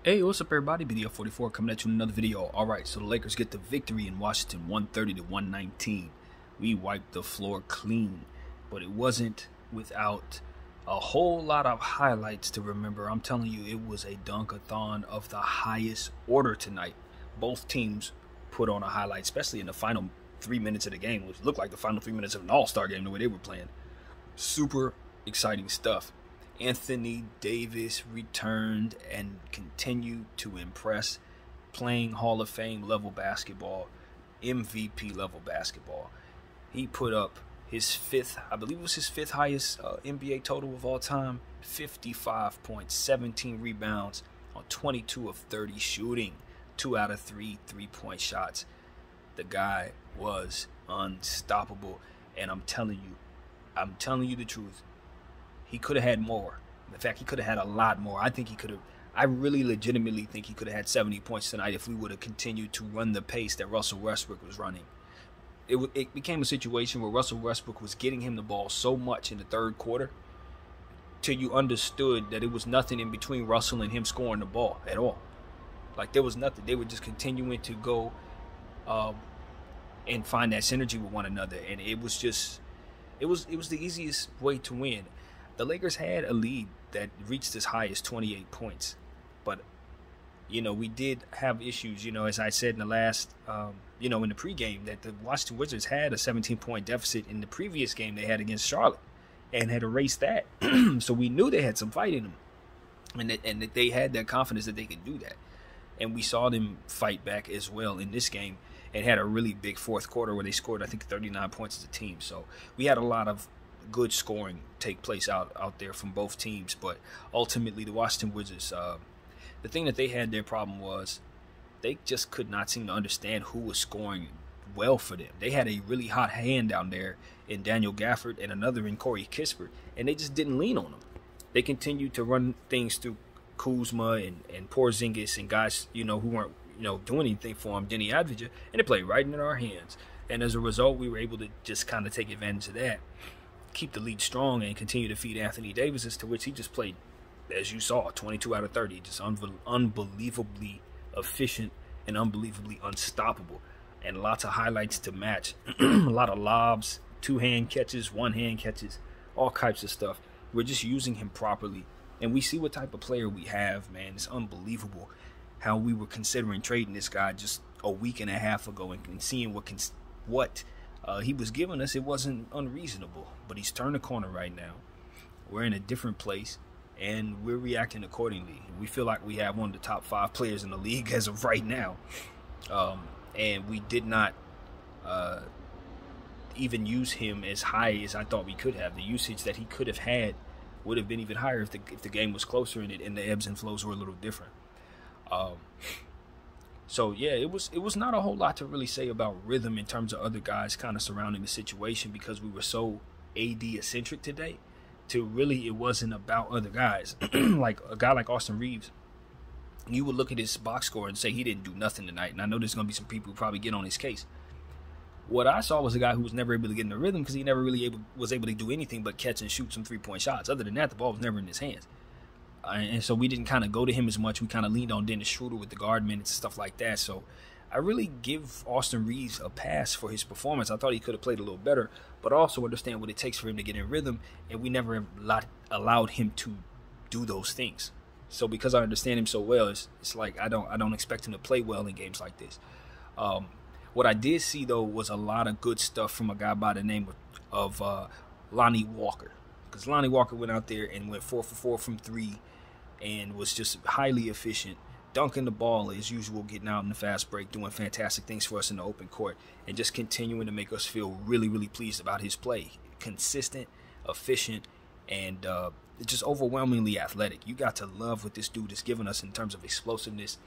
Hey, what's up everybody? Video 44 coming at you in another video. Alright, so the Lakers get the victory in Washington 130 to 119. We wiped the floor clean, but it wasn't without a whole lot of highlights to remember. I'm telling you, it was a dunk-a-thon of the highest order tonight. Both teams put on a highlight, especially in the final 3 minutes of the game, which looked like the final 3 minutes of an all-star game the way they were playing. Super exciting stuff. Anthony Davis returned and continued to impress, playing Hall of Fame level basketball, MVP level basketball. He put up his fifth, I believe it was his fifth highest NBA total of all time, 55 points, 17 rebounds on 22 of 30 shooting, 2 out of 3 3-point shots. The guy was unstoppable, and I'm telling you the truth. He could have had more. In fact, he could have had a lot more. I really legitimately think he could have had 70 points tonight if we would have continued to run the pace that Russell Westbrook was running. It became a situation where Russell Westbrook was getting him the ball so much in the third quarter till you understood that it was nothing in between Russell and him scoring the ball at all. Like, there was nothing. They were just continuing to go and find that synergy with one another, and it was the easiest way to win. The Lakers had a lead that reached as high as 28 points. But, we did have issues, as I said in the last, in the pregame, that the Washington Wizards had a 17-point deficit in the previous game they had against Charlotte and had erased that. So we knew they had some fight in them, and that they had that confidence that they could do that. And we saw them fight back as well in this game and had a really big fourth quarter where they scored, I think, 39 points as a team. So we had a lot of good scoring take place out there from both teams, but ultimately the Washington Wizards, the thing that they had, their problem was they just could not seem to understand who was scoring well for them. They had a really hot hand down there in Daniel Gafford and another in Corey Kispert, and they just didn't lean on them. They continued to run things through Kuzma and Porzingis and guys who weren't doing anything for him, Denny Advija, and they played right in our hands. And as a result, we were able to just kind of take advantage of that, keep the lead strong, and continue to feed Anthony Davis, as to which he just played, as you saw, 22 out of 30, just unbelievably efficient and unbelievably unstoppable, and lots of highlights to match. A lot of lobs, two-hand catches, one-hand catches, all types of stuff. We're just using him properly, and we see what type of player we have, man. It's unbelievable how we were considering trading this guy just a week and a half ago, and seeing what he was giving us. It wasn't unreasonable, but he's turned the corner right now. We're in a different place, and we're reacting accordingly. We feel like we have one of the top 5 players in the league as of right now, and we did not even use him as high as I thought we could have. The usage that he could have had would have been even higher if the game was closer and the ebbs and flows were a little different. So yeah, it was not a whole lot to really say about rhythm in terms of other guys kind of surrounding the situation, because we were so AD eccentric today. It wasn't about other guys. Like a guy like Austin Reeves, you would look at his box score and say he didn't do nothing tonight. And I know there's going to be some people who probably get on his case. What I saw was a guy who was never able to get in the rhythm because he never really was able to do anything but catch and shoot some 3-point shots. Other than that, the ball was never in his hands. And so we didn't kind of go to him as much. We kind of leaned on Dennis Schroeder with the guard minutes and stuff like that. So I really give Austin Reeves a pass for his performance. I thought he could have played a little better, but also understand what it takes for him to get in rhythm, and we never allowed him to do those things. So because I understand him so well, it's like I don't expect him to play well in games like this. What I did see, though, was a lot of good stuff from a guy by the name of Lonnie Walker, because Lonnie Walker went out there and went 4 for 4 from 3 and was just highly efficient, dunking the ball as usual, getting out in the fast break, doing fantastic things for us in the open court, and just continuing to make us feel really, really pleased about his play. Consistent, efficient, and just overwhelmingly athletic. You got to love what this dude is giving us in terms of explosiveness,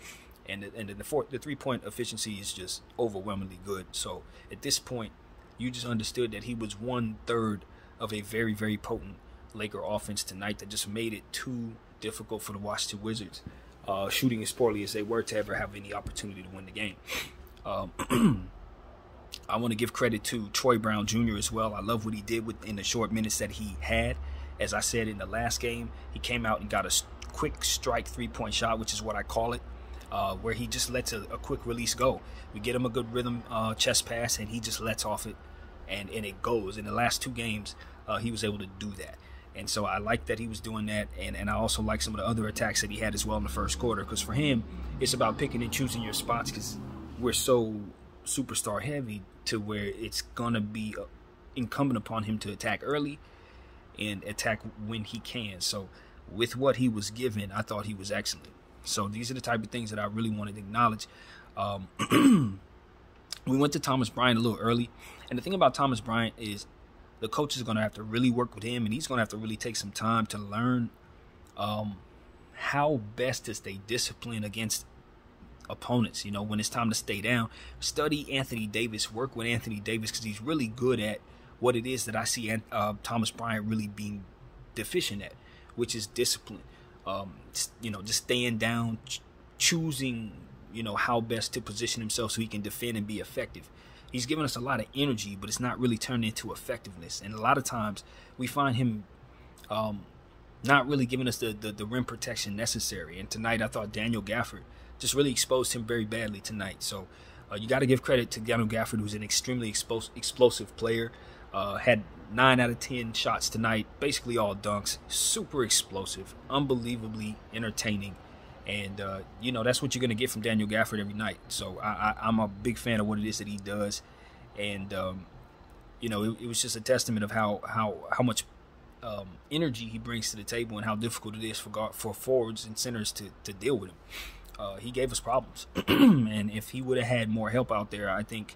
and the 3-point efficiency is just overwhelmingly good. So at this point, you just understood that he was 1/3 of a very, very potent Laker offense tonight that just made it too difficult for the Washington Wizards, shooting as poorly as they were, to ever have any opportunity to win the game. I want to give credit to Troy Brown Jr. as well. I love what he did in the short minutes that he had. As I said in the last game, he came out and got us quick strike 3-point shot, which is what I call it, where he just lets a quick release go. We get him a good rhythm chest pass, and he just lets off it, and it goes. In the last 2 games, he was able to do that. And so I like that he was doing that, and I also like some of the other attacks that he had as well in the first quarter, because for him, it's about picking and choosing your spots, because we're so superstar heavy to where it's going to be incumbent upon him to attack early and attack when he can. So with what he was given, I thought he was excellent. So these are the type of things that I really wanted to acknowledge. We went to Thomas Bryant a little early, and the thing about Thomas Bryant is the coach is going to have to really work with him, and he's going to have to really take some time to learn how best to stay disciplined against opponents. You know, when it's time to stay down, study Anthony Davis, work with Anthony Davis, because he's really good at what it is that I see Thomas Bryant really being deficient at, which is discipline. You know, just staying down, choosing, you know, how best to position himself so he can defend and be effective. He's given us a lot of energy, but it's not really turned into effectiveness. And a lot of times we find him not really giving us the rim protection necessary. And tonight I thought Daniel Gafford just really exposed him very badly tonight. So you got to give credit to Daniel Gafford, who's an extremely explosive player. Had 9 out of 10 shots tonight, basically all dunks. Super explosive, unbelievably entertaining. And, you know, that's what you're going to get from Daniel Gafford every night. So I'm a big fan of what it is that he does. And, you know, it was just a testament of how much energy he brings to the table and how difficult it is for forwards and centers to deal with him. He gave us problems. And if he would have had more help out there, I think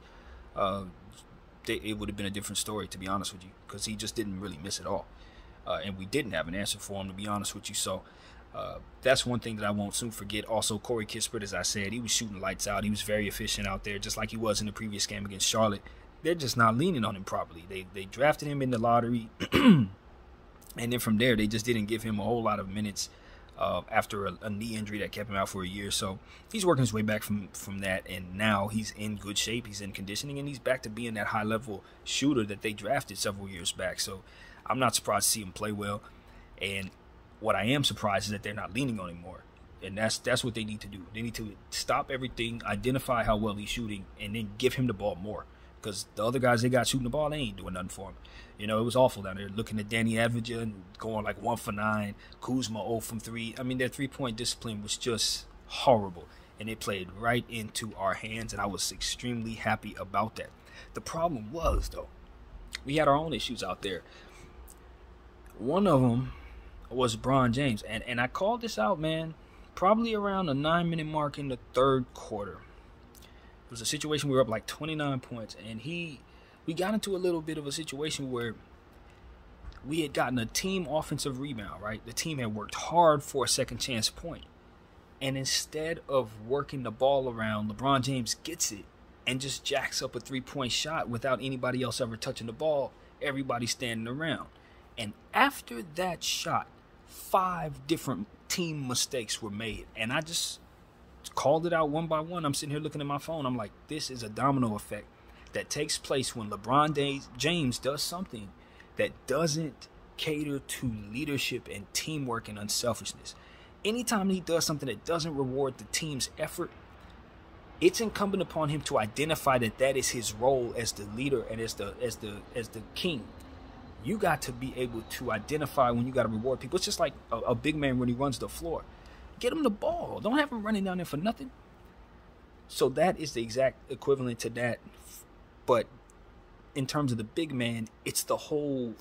it would have been a different story, to be honest with you, because he just didn't really miss at all. And we didn't have an answer for him, to be honest with you. So that's one thing that I won't soon forget. Also, Corey Kispert, as I said, he was shooting lights out. He was very efficient out there, just like he was in the previous game against Charlotte. They're just not leaning on him properly. They drafted him in the lottery, and then from there, they just didn't give him a whole lot of minutes after a knee injury that kept him out for a year. So he's working his way back from that, and now he's in good shape. He's in conditioning, and he's back to being that high-level shooter that they drafted several years back. So I'm not surprised to see him play well. And what I am surprised is that they're not leaning on him more. And that's what they need to do. They need to stop everything, identify how well he's shooting, and then give him the ball more. Because the other guys they got shooting the ball, they ain't doing nothing for him. You know, it was awful down there. Looking at Danny Avdija and going like 1 for 9, Kuzma 0 from 3. I mean, their 3-point discipline was just horrible. And it played right into our hands, and I was extremely happy about that. The problem was, though, we had our own issues out there. One of them was LeBron James. And I called this out, man, probably around the 9-minute mark in the third quarter. It was a situation we were up like 29 points, and we got into a little bit of a situation where we had gotten a team offensive rebound, right? The team had worked hard for a second chance point. And instead of working the ball around, LeBron James gets it and just jacks up a 3-point shot without anybody else ever touching the ball, everybody standing around. And after that shot, 5 different team mistakes were made. And I just called it out one by one. I'm sitting here looking at my phone. I'm like, this is a domino effect that takes place when LeBron James does something that doesn't cater to leadership and teamwork and unselfishness. Anytime he does something that doesn't reward the team's effort, it's incumbent upon him to identify that is his role as the leader and as the king. You got to be able to identify when you got to reward people. It's just like a big man when he runs the floor. Get him the ball. Don't have him running down there for nothing. So that is the exact equivalent to that. But in terms of the big man, it's the whole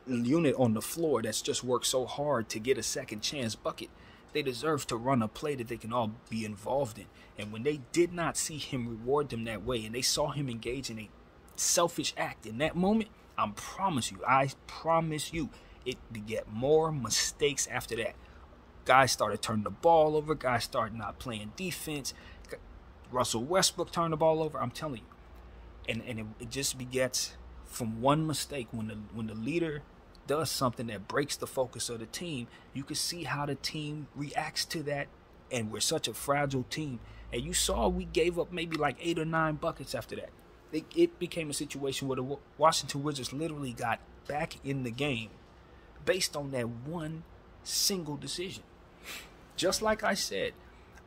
unit on the floor that's just worked so hard to get a second chance bucket. They deserve to run a play that they can all be involved in. And when they did not see him reward them that way, and they saw him engage in a selfish act in that moment, I promise you, it begat more mistakes after that. Guys started turning the ball over. Guys started not playing defense. Russell Westbrook turned the ball over. I'm telling you. And it just begets from one mistake. When the leader does something that breaks the focus of the team, you can see how the team reacts to that. And we're such a fragile team. And you saw we gave up maybe like 8 or 9 buckets after that. It became a situation where the Washington Wizards literally got back in the game based on that one single decision. Just like I said,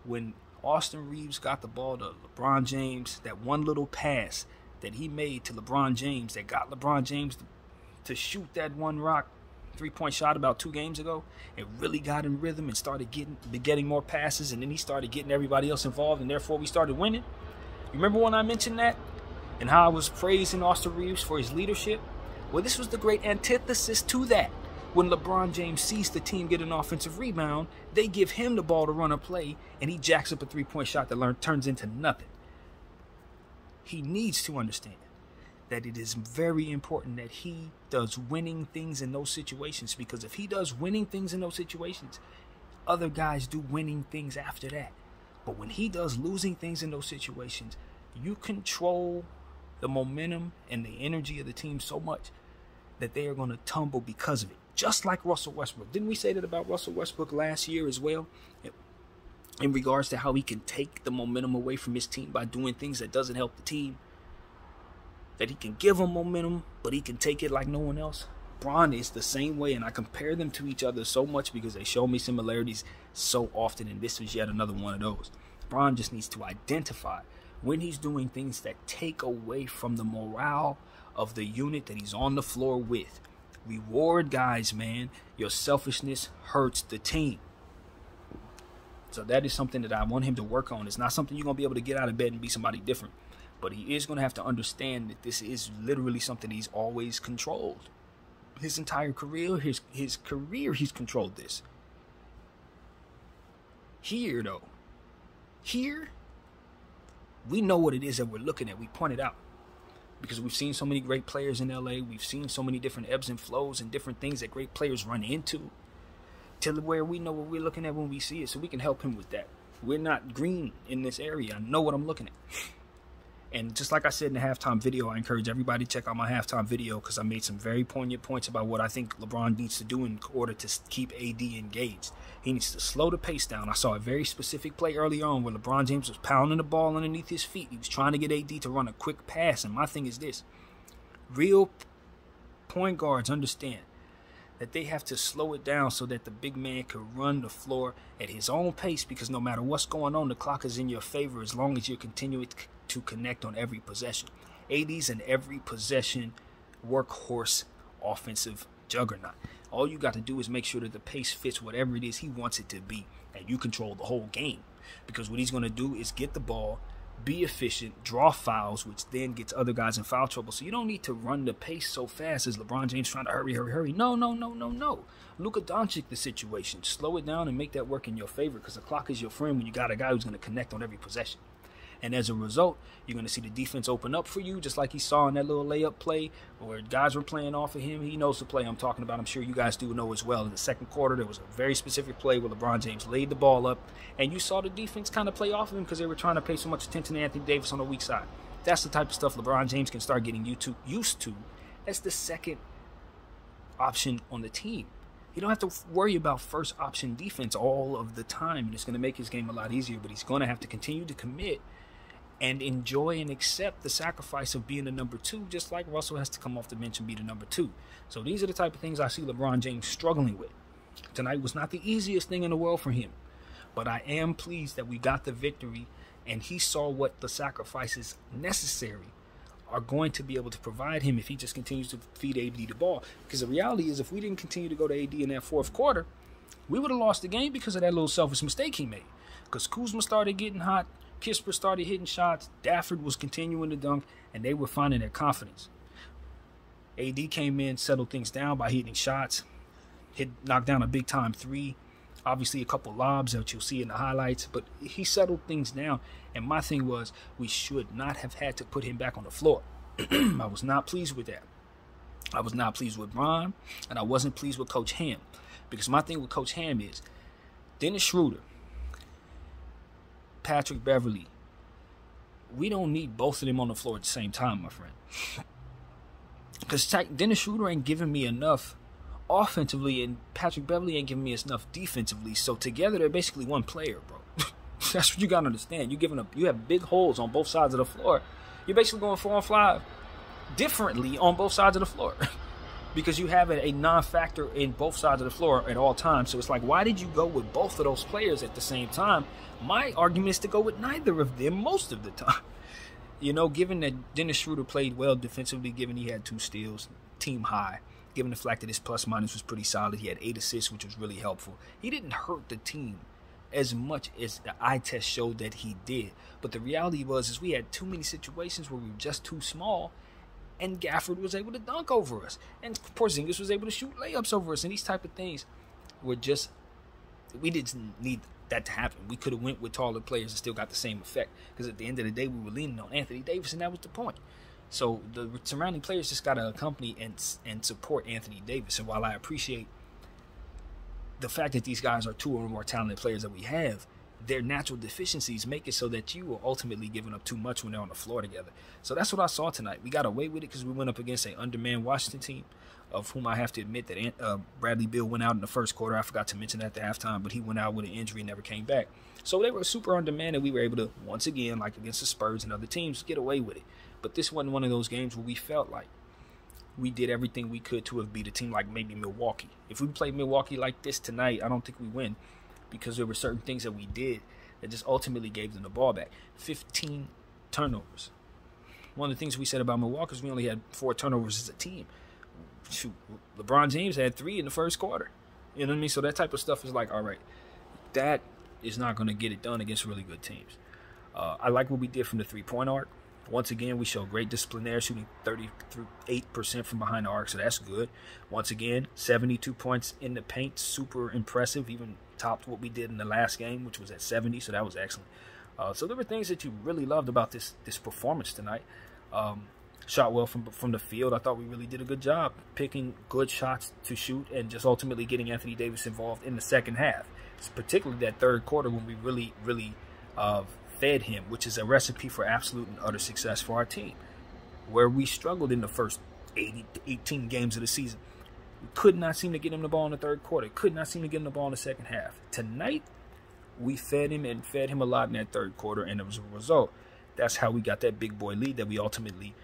when Austin Reeves got the ball to LeBron James, that one little pass that he made to LeBron James that got LeBron James to shoot that one rock 3-point shot about 2 games ago, it really got in rhythm and started getting more passes, and then he started getting everybody else involved, and therefore we started winning. You remember when I mentioned that and how I was praising Austin Reeves for his leadership? Well, this was the great antithesis to that. When LeBron James sees the team get an offensive rebound, they give him the ball to run a play, and he jacks up a 3-point shot that turns into nothing. He needs to understand that it is very important that he does winning things in those situations, because if he does winning things in those situations, other guys do winning things after that. But when he does losing things in those situations, you control the momentum and the energy of the team so much that they are going to tumble because of it. Just like Russell Westbrook. Didn't we say that about Russell Westbrook last year as well? In regards to how he can take the momentum away from his team by doing things that doesn't help the team. That he can give them momentum, but he can take it like no one else. Bron is the same way, and I compare them to each other so much because they show me similarities so often, and this was yet another one of those. Bron just needs to identify when he's doing things that take away from the morale of the unit that he's on the floor with. Reward guys, man. Your selfishness hurts the team. So that is something that I want him to work on. It's not something you're going to be able to get out of bed and be somebody different. But he is going to have to understand that this is literally something he's always controlled. His entire career, his career, he's controlled this. Here, though. Here, we know what it is that we're looking at. We point it out. Because we've seen so many great players in LA. We've seen so many different ebbs and flows and different things that great players run into. Till where we know what we're looking at when we see it. So we can help him with that. We're not green in this area. I know what I'm looking at. And just like I said in the halftime video, I encourage everybody to check out my halftime video because I made some very poignant points about what I think LeBron needs to do in order to keep AD engaged. He needs to slow the pace down. I saw a very specific play early on where LeBron James was pounding the ball underneath his feet. He was trying to get AD to run a quick pass. And my thing is this. Real point guards understand that they have to slow it down so that the big man can run the floor at his own pace, because no matter what's going on, the clock is in your favor as long as you're continuing to connect on every possession. AD's an every possession workhorse offensive juggernaut. All you got to do is make sure that the pace fits whatever it is he wants it to be, and you control the whole game. Because what he's going to do is get the ball, be efficient, draw fouls, which then gets other guys in foul trouble. So you don't need to run the pace so fast as LeBron James trying to hurry. No. Luka Doncic the situation. Slow it down and make that work in your favor, because the clock is your friend when you got a guy who's going to connect on every possession. And as a result, you're going to see the defense open up for you, just like he saw in that little layup play where guys were playing off of him. He knows the play I'm talking about. I'm sure you guys do know as well. In the second quarter, there was a very specific play where LeBron James laid the ball up, and you saw the defense kind of play off of him because they were trying to pay so much attention to Anthony Davis on the weak side. That's the type of stuff LeBron James can start getting used to. That's the second option on the team. You don't have to worry about first option defense all of the time, and it's going to make his game a lot easier, but he's going to have to continue to commit and enjoy and accept the sacrifice of being the number 2, just like Russell has to come off the bench and be the number 2. So these are the type of things I see LeBron James struggling with. Tonight was not the easiest thing in the world for him, but I am pleased that we got the victory, and he saw what the sacrifices necessary are going to be able to provide him if he just continues to feed AD the ball. Because the reality is, if we didn't continue to go to AD in that fourth quarter, we would have lost the game because of that little selfish mistake he made. Because Kuzma started getting hot, Kispert started hitting shots, Dafford was continuing to dunk, and they were finding their confidence. AD came in, settled things down by hitting shots, knocked down a big-time 3, obviously a couple lobs that you'll see in the highlights, but he settled things down, and my thing was we should not have had to put him back on the floor. I was not pleased with that. I was not pleased with Bron, and I wasn't pleased with Coach Ham, because my thing with Coach Ham is Dennis Schroeder, Patrick Beverley, we don't need both of them on the floor at the same time, my friend. Because Dennis Schroeder ain't giving me enough offensively, and Patrick Beverley ain't giving me enough defensively. So together, they're basically one player, bro. That's what you got to understand. You have big holes on both sides of the floor. You're basically going 4-on-5 differently on both sides of the floor. because you have a non-factor in both sides of the floor at all times. So it's like, why did you go with both of those players at the same time? My argument is to go with neither of them most of the time. You know, given that Dennis Schroeder played well defensively, given he had 2 steals, team high, given the fact that his plus-minus was pretty solid, he had 8 assists, which was really helpful. He didn't hurt the team as much as the eye test showed that he did. But the reality was we had too many situations where we were just too small, and Gafford was able to dunk over us, and Porzingis was able to shoot layups over us, and these type of things were just, we didn't need that to happen. We could have went with taller players and still got the same effect, because at the end of the day, we were leaning on Anthony Davis, and that was the point. So the surrounding players just got to accompany and support Anthony Davis. And while I appreciate the fact that these guys are 2 or more talented players that we have, their natural deficiencies make it so that you are ultimately giving up too much when they're on the floor together. So that's what I saw tonight. We got away with it because we went up against an undermanned Washington team, of whom I have to admit that Bradley Beal went out in the first quarter. I forgot to mention that at the halftime, but he went out with an injury and never came back. So they were super undermanned, and we were able to, once again, like against the Spurs and other teams, get away with it. But this wasn't one of those games where we felt like we did everything we could to have beat a team like maybe Milwaukee. If we played Milwaukee like this tonight, I don't think we win, because there were certain things that we did that just ultimately gave them the ball back. 15 turnovers. One of the things we said about Milwaukee is we only had 4 turnovers as a team. Shoot, LeBron James had 3 in the first quarter. You know what I mean? So that type of stuff is like, all right, that is not going to get it done against really good teams. I like what we did from the three-point arc. Once again, we showed great discipline there, shooting 38% from behind the arc, so that's good. Once again, 72 points in the paint, super impressive, even topped what we did in the last game, which was at 70, so that was excellent. So there were things that you really loved about this performance tonight. Shot well from the field. I thought we really did a good job picking good shots to shoot and just ultimately getting Anthony Davis involved in the second half. It's particularly that third quarter when we really fed him, which is a recipe for absolute and utter success for our team. Where we struggled in the first 18 games of the season, we could not seem to get him the ball in the third quarter, could not seem to get him the ball in the second half. Tonight, we fed him a lot in that third quarter, and as a result, that's how we got that big boy lead that we ultimately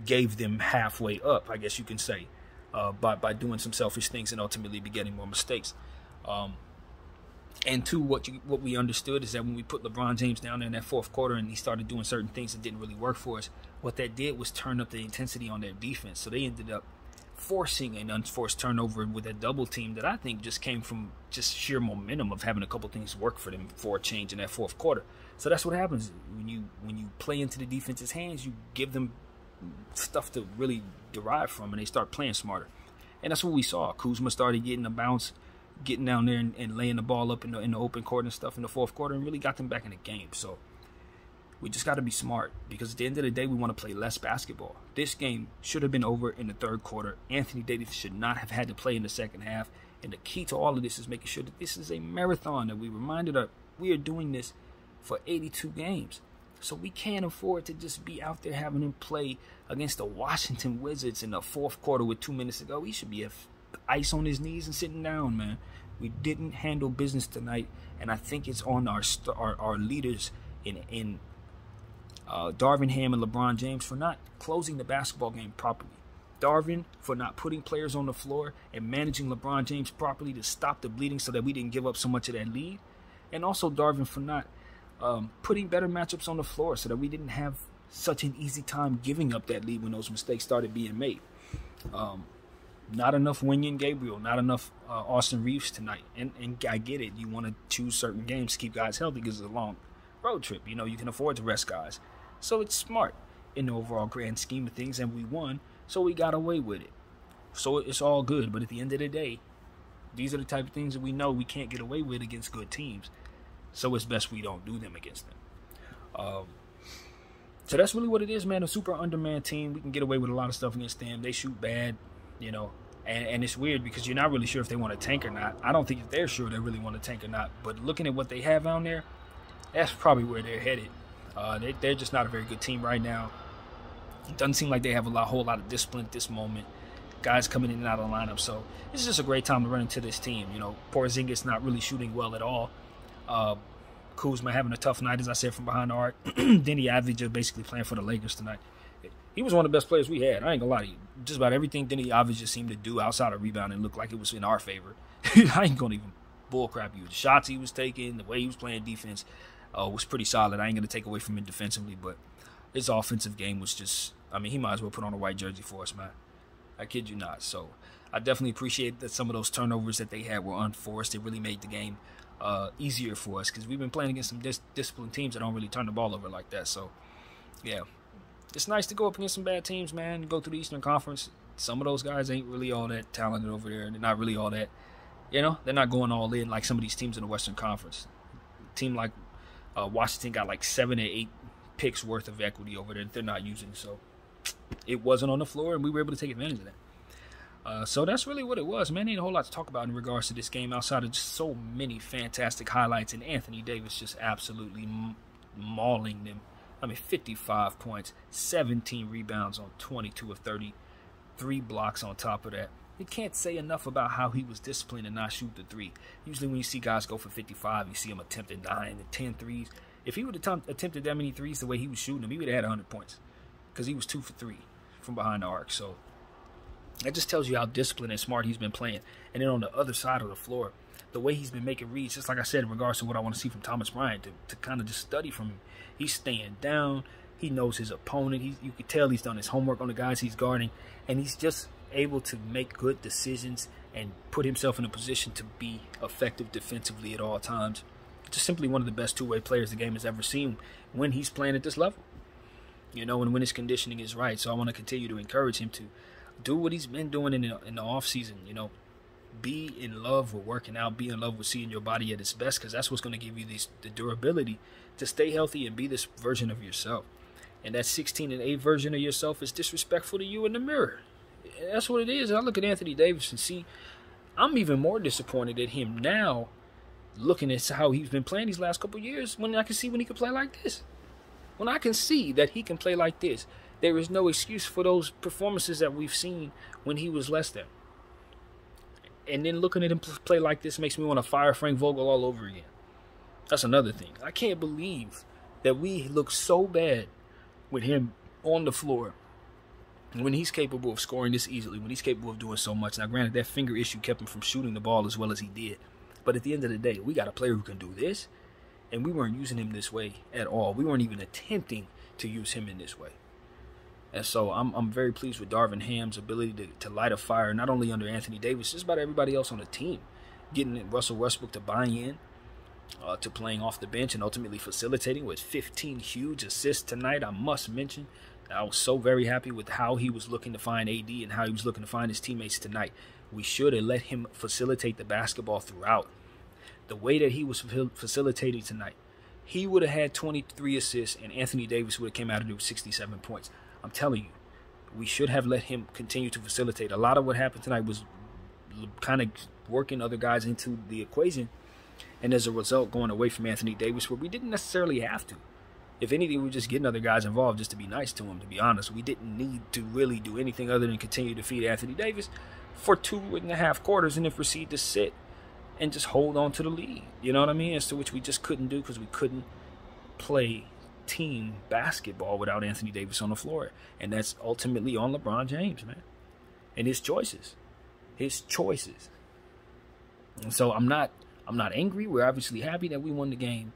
gave them halfway up, I guess you can say, by doing some selfish things and ultimately begetting more mistakes. And two, what we understood is that when we put LeBron James down there in that fourth quarter and he started doing certain things that didn't really work for us, what that did was turn up the intensity on their defense. So they ended up forcing an unforced turnover with a double team that I think just came from just sheer momentum of having a couple things work for them for a change in that fourth quarter. So that's what happens when you play into the defense's hands. You give them stuff to really derive from, and they start playing smarter. And that's what we saw. Kuzma started getting a bounce, getting down there and laying the ball up in the open court and stuff in the fourth quarter, and really got them back in the game. So we just got to be smart, because at the end of the day, we want to play less basketball. This game should have been over in the third quarter. Anthony Davis should not have had to play in the second half. And the key to all of this is making sure that this is a marathon, that we reminded of we are doing this for 82 games. So we can't afford to just be out there having him play against the Washington Wizards in the fourth quarter with 2 minutes to go. He should be ice on his knees and sitting down, man. We didn't handle business tonight, and I think it's on our leaders in Darvin Ham and LeBron James for not closing the basketball game properly. Darvin for not putting players on the floor and managing LeBron James properly to stop the bleeding so that we didn't give up so much of that lead. And also Darvin for not putting better matchups on the floor so that we didn't have such an easy time giving up that lead when those mistakes started being made. Not enough Wenyen Gabriel, not enough Austin Reeves tonight. And I get it. You want to choose certain games to keep guys healthy because it's a long road trip. You know, you can afford to rest guys. So it's smart in the overall grand scheme of things, and we won, so we got away with it. So it's all good. But at the end of the day, these are the type of things that we know we can't get away with against good teams. So it's best we don't do them against them. So that's really what it is, man. A super undermanned team. We can get away with a lot of stuff against them. They shoot bad, you know. And it's weird because you're not really sure if they want to tank or not. I don't think if they're sure they really want to tank or not. But looking at what they have down there, that's probably where they're headed. They're just not a very good team right now. It doesn't seem like they have a whole lot of discipline at this moment. Guys coming in and out of the lineup. So it's just a great time to run into this team. You know, Porzingis not really shooting well at all. Kuzma having a tough night, as I said, from behind the arc. Denny Avdija basically playing for the Lakers tonight. he was one of the best players we had. I ain't gonna lie to you. Just about everything Denny Alves just seemed to do outside of rebounding looked like it was in our favor. I ain't gonna even bullcrap you. The shots he was taking, the way he was playing defense was pretty solid. I ain't gonna take away from him defensively, but his offensive game was just, I mean, he might as well put on a white jersey for us, man. I kid you not. So I definitely appreciate that some of those turnovers that they had were unforced. It really made the game easier for us because we've been playing against some disciplined teams that don't really turn the ball over like that. So, yeah. It's nice to go up against some bad teams, man. Go through the Eastern Conference. Some of those guys ain't really all that talented over there. They're not really all that, they're not going all in like some of these teams in the Western Conference. A team like Washington got like 7 or 8 picks worth of equity over there that they're not using. So it wasn't on the floor, and we were able to take advantage of that. So that's really what it was, man. Ain't a whole lot to talk about in regards to this game outside of just so many fantastic highlights, and Anthony Davis just absolutely mauling them. I mean, 55 points, 17 rebounds on 22 of 30, 3 blocks on top of that. You can't say enough about how he was disciplined and not shoot the 3. Usually when you see guys go for 55, you see him attempting 9 and 10 threes. If he would have attempted that many threes the way he was shooting them, he would have had 100 points because he was 2 for 3 from behind the arc. So that just tells you how disciplined and smart he's been playing. And then on the other side of the floor, the way he's been making reads, just like I said in regards to what I want to see from Thomas Bryant, to kind of just study from him. He's staying down. He knows his opponent. You can tell he's done his homework on the guys he's guarding. And he's just able to make good decisions and put himself in a position to be effective defensively at all times. Just simply one of the best two-way players the game has ever seen when he's playing at this level. And when his conditioning is right. So I want to continue to encourage him to do what he's been doing in the offseason, Be in love with working out. Be in love with seeing your body at its best, because that's what's going to give you the durability to stay healthy and be this version of yourself. And that 16-8 version of yourself is disrespectful to you in the mirror. That's what it is. And I look at Anthony Davis and see, I'm even more disappointed at him now, looking at how he's been playing these last couple of years, when I can see when he can play like this. When I can see that he can play like this, there is no excuse for those performances that we've seen when he was less than. And then looking at him play like this makes me want to fire Frank Vogel all over again. That's another thing. I can't believe that we look so bad with him on the floor when he's capable of scoring this easily, when he's capable of doing so much. Now, granted, that finger issue kept him from shooting the ball as well as he did. But at the end of the day, we got a player who can do this, and we weren't using him this way at all. We weren't even attempting to use him in this way. And so I'm very pleased with Darvin Ham's ability to light a fire, not only under Anthony Davis, just about everybody else on the team. Getting Russell Westbrook to buy in, to playing off the bench, and ultimately facilitating with 15 huge assists tonight. I must mention, I was so very happy with how he was looking to find AD and how he was looking to find his teammates tonight. We should have let him facilitate the basketball throughout. The way that he was facilitating tonight, he would have had 23 assists, and Anthony Davis would have came out of there with 67 points. I'm telling you, we should have let him continue to facilitate. A lot of what happened tonight was kind of working other guys into the equation, and as a result, going away from Anthony Davis where we didn't necessarily have to. If anything, we were just getting other guys involved just to be nice to him, to be honest. We didn't need to really do anything other than continue to feed Anthony Davis for 2.5 quarters and then proceed to sit and just hold on to the lead. You know what I mean? As to which we just couldn't do because we couldn't play team basketball without Anthony Davis on the floor. And that's ultimately on LeBron James, man. And his choices. And so I'm not angry. We're obviously happy that we won the game.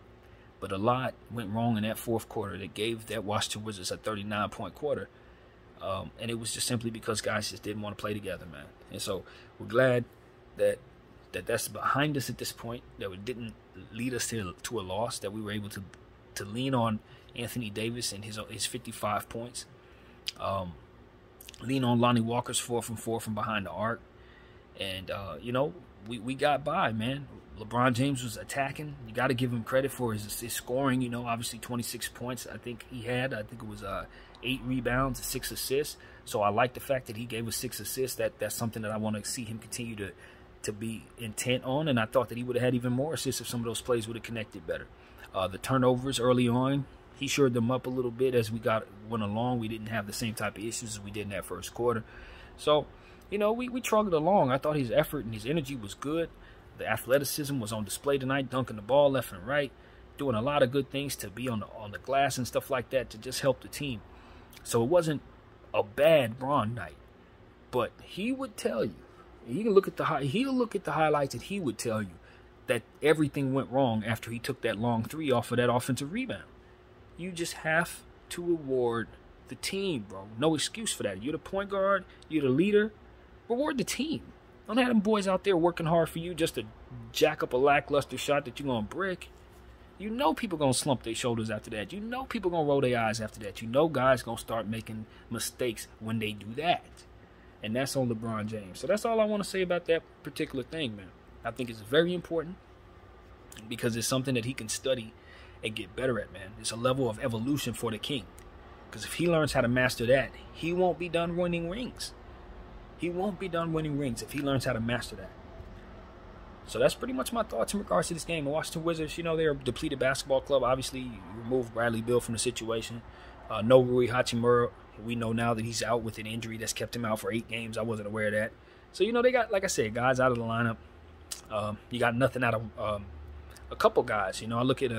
But a lot went wrong in that fourth quarter that gave that Washington Wizards a 39-point quarter. And it was just simply because guys just didn't want to play together, man. And so we're glad that that's behind us at this point, that it didn't lead us to a loss, that we were able to lean on Anthony Davis and his 55 points. Lean on Lonnie Walker's 4 from 4 from behind the arc. And, we got by, man. LeBron James was attacking. You got to give him credit for his scoring. Obviously 26 points I think he had. I think it was 8 rebounds, 6 assists. So I like the fact that he gave us 6 assists. That's something that I want to see him continue to be intent on. And I thought that he would have had even more assists if some of those plays would have connected better. The turnovers early on, he shored them up a little bit as we went along. We didn't have the same type of issues as we did in that first quarter. So, we trudged along. I thought his effort and his energy was good. The athleticism was on display tonight, dunking the ball left and right, doing a lot of good things to be on the glass and stuff like that to just help the team. So it wasn't a bad Bron night. But he would tell you, he'll look at the highlights, and he would tell you that everything went wrong after he took that long three off of that offensive rebound. You just have to reward the team, bro. No excuse for that. You're the point guard. You're the leader. Reward the team. Don't have them boys out there working hard for you just to jack up a lackluster shot that you're going to brick. You know people going to slump their shoulders after that. You know people going to roll their eyes after that. You know guys going to start making mistakes when they do that. And that's on LeBron James. So that's all I want to say about that particular thing, man. I think it's very important because it's something that he can study and get better at, man. It's a level of evolution for the king. Because if he learns how to master that, he won't be done winning rings. He won't be done winning rings if he learns how to master that. So that's pretty much my thoughts in regards to this game. The Washington Wizards, they're a depleted basketball club. Obviously, you remove Bradley Beal from the situation. No Rui Hachimura. We know now that he's out with an injury that's kept him out for 8 games. I wasn't aware of that. So, they got, like I said, guys out of the lineup. You got nothing out of a couple guys. I look at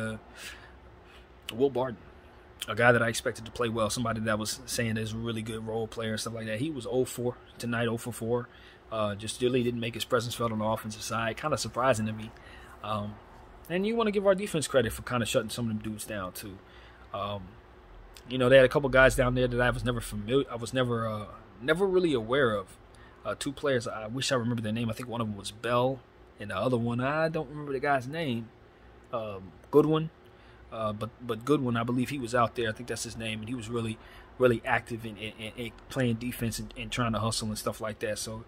Will Barton, a guy that I expected to play well, somebody that was saying is a really good role player and stuff like that. He was 0-4 tonight, 0-4. Just really didn't make his presence felt on the offensive side. Kind of surprising to me. And you want to give our defense credit for kind of shutting some of them dudes down too. They had a couple guys down there that I was never familiar. I was never really aware of. 2 players. I wish I remember their name. I think one of them was Bell, and the other one I don't remember the guy's name. Goodwin. But Goodwin, I believe he was out there. I think that's his name, and he was really, really active in playing defense and trying to hustle and stuff like that. So,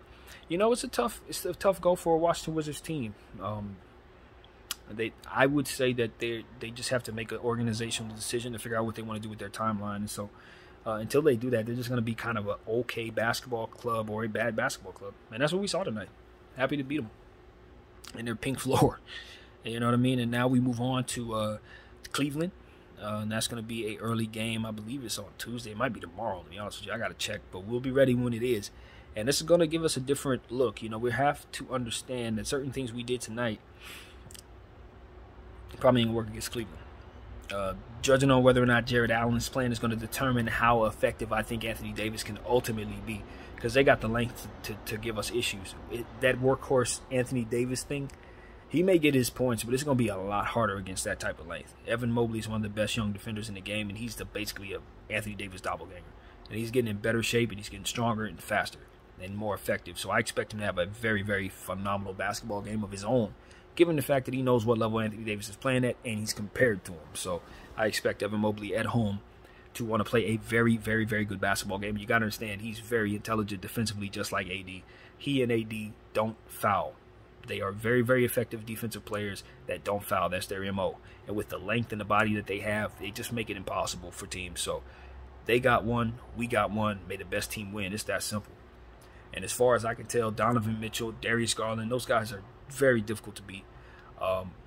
it's a tough go for a Washington Wizards team. I would say that they just have to make an organizational decision to figure out what they want to do with their timeline. And so, until they do that, they're just going to be kind of an okay basketball club or a bad basketball club, and that's what we saw tonight. Happy to beat them in their pink floor. You know what I mean? And now we move on to Cleveland, and that's going to be an early game. I believe it's on Tuesday. It might be tomorrow, to be honest with you. I got to check, but we'll be ready when it is. And this is going to give us a different look. We have to understand that certain things we did tonight probably ain't work against Cleveland. Judging on whether or not Jared Allen's plan is going to determine how effective I think Anthony Davis can ultimately be, because they got the length to give us issues. That workhorse Anthony Davis thing, he may get his points, but it's going to be a lot harder against that type of length. Evan Mobley is one of the best young defenders in the game, and he's basically a Anthony Davis doppelganger. And he's getting in better shape, and he's getting stronger and faster and more effective. So I expect him to have a very, very phenomenal basketball game of his own, given the fact that he knows what level Anthony Davis is playing at, and he's compared to him. So I expect Evan Mobley at home to want to play a very, very, very good basketball game. You got to understand, he's very intelligent defensively, just like AD. He and AD don't foul. They are very, very effective defensive players that don't foul. That's their MO. And with the length and the body that they have, they just make it impossible for teams. So they got one, we got one. May the best team win. It's that simple. And as far as I can tell, Donovan Mitchell, Darius Garland, those guys are very difficult to beat.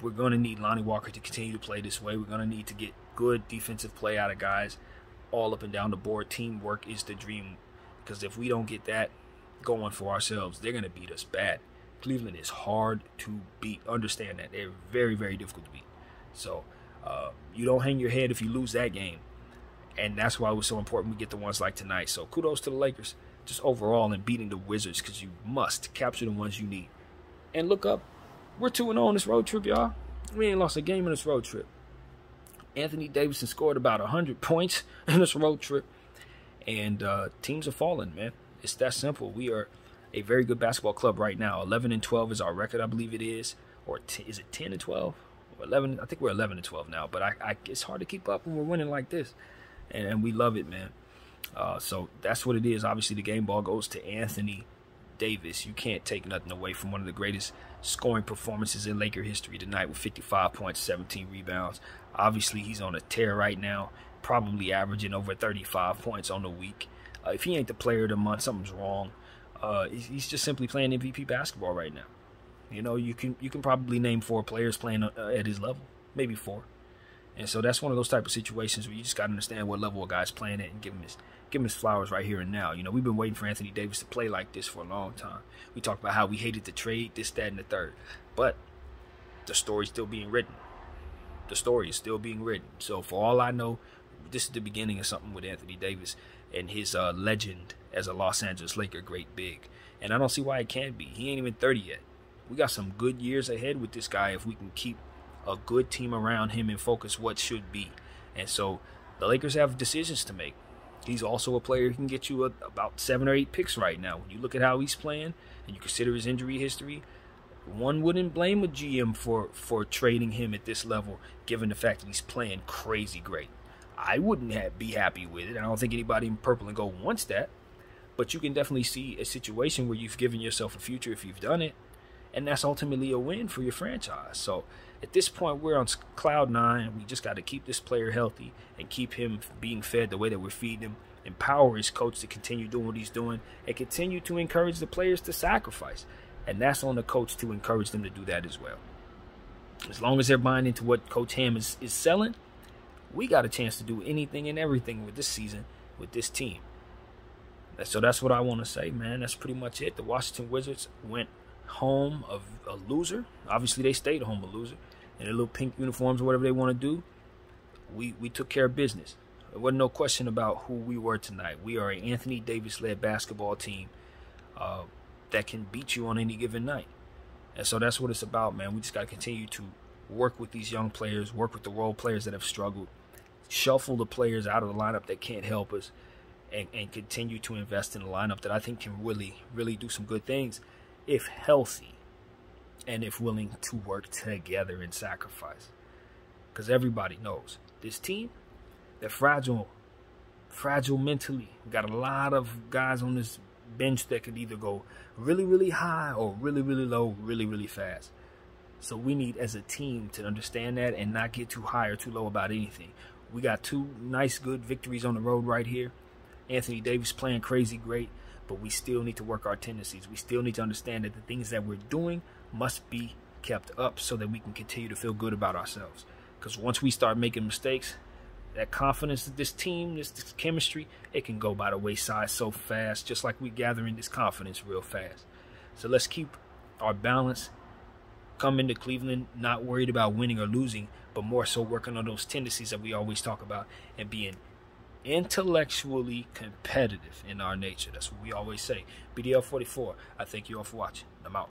We're going to need Lonnie Walker to continue to play this way. We're going to need to get good defensive play out of guys all up and down the board. Teamwork is the dream, because if we don't get that going for ourselves, they're going to beat us bad. Cleveland is hard to beat. Understand that. They're very, very difficult to beat. So you don't hang your head if you lose that game. And that's why it was so important we get the ones like tonight. So kudos to the Lakers just overall in beating the Wizards, because you must capture the ones you need. And look up. We're 2-0 on this road trip, y'all. We ain't lost a game on this road trip. Anthony Davis scored about 100 points in this road trip. And teams are falling, man. It's that simple. We are a very good basketball club right now. 11-12 is our record, I believe it is. Or is it 10-12? Or 11? I think we're 11-12 now. But it's hard to keep up when we're winning like this. And we love it, man. So that's what it is. Obviously, the game ball goes to Anthony Davis. You can't take nothing away from one of the greatest scoring performances in Laker history tonight with 55 points, 17 rebounds. Obviously, he's on a tear right now, probably averaging over 35 points on the week. If he ain't the player of the month, something's wrong. He's just simply playing MVP basketball right now. You can probably name 4 players playing at his level, maybe 4. And so that's one of those type of situations where you just got to understand what level a guy's playing at and give him his flowers right here and now. We've been waiting for Anthony Davis to play like this for a long time. We talked about how we hated the trade, this, that, and the third. But the story's still being written. The story is still being written. So for all I know, this is the beginning of something with Anthony Davis. and his legend as a Los Angeles Laker great big. And I don't see why it can't be. He ain't even 30 yet. We got some good years ahead with this guy if we can keep a good team around him and focus what should be. And so the Lakers have decisions to make. He's also a player who can get you about 7 or 8 picks right now. When you look at how he's playing and you consider his injury history, one wouldn't blame a GM for trading him at this level, given the fact that he's playing crazy great. I wouldn't be happy with it. I don't think anybody in purple and gold wants that. But you can definitely see a situation where you've given yourself a future if you've done it. And that's ultimately a win for your franchise. So at this point, we're on cloud 9. We just got to keep this player healthy and keep him being fed the way that we're feeding him. Empower his coach to continue doing what he's doing and continue to encourage the players to sacrifice. And that's on the coach to encourage them to do that as well. As long as they're buying into what Coach Ham is selling, we got a chance to do anything and everything with this season, with this team. So that's what I want to say, man. That's pretty much it. The Washington Wizards went home of a loser. Obviously, they stayed home a loser. In their little pink uniforms or whatever they want to do, we took care of business. There wasn't no question about who we were tonight. We are an Anthony Davis-led basketball team that can beat you on any given night. And so that's what it's about, man. We just got to continue to work with these young players, work with the role players that have struggled, shuffle the players out of the lineup that can't help us, and continue to invest in a lineup that I think can really, really do some good things if healthy and if willing to work together and sacrifice. Because everybody knows this team, they're fragile mentally. We got a lot of guys on this bench that could either go really, really high or really, really low, really, really fast. So we need as a team to understand that and not get too high or too low about anything. We got 2 nice, good victories on the road right here. Anthony Davis playing crazy great, but we still need to work our tendencies. We still need to understand that the things that we're doing must be kept up so that we can continue to feel good about ourselves. Because once we start making mistakes, that confidence of this team, this chemistry, it can go by the wayside so fast, just like we gathering this confidence real fast. So let's keep our balance, come into Cleveland not worried about winning or losing, but more so working on those tendencies that we always talk about and being intellectually competitive in our nature. That's what we always say. BDL 44, I thank you all for watching. I'm out.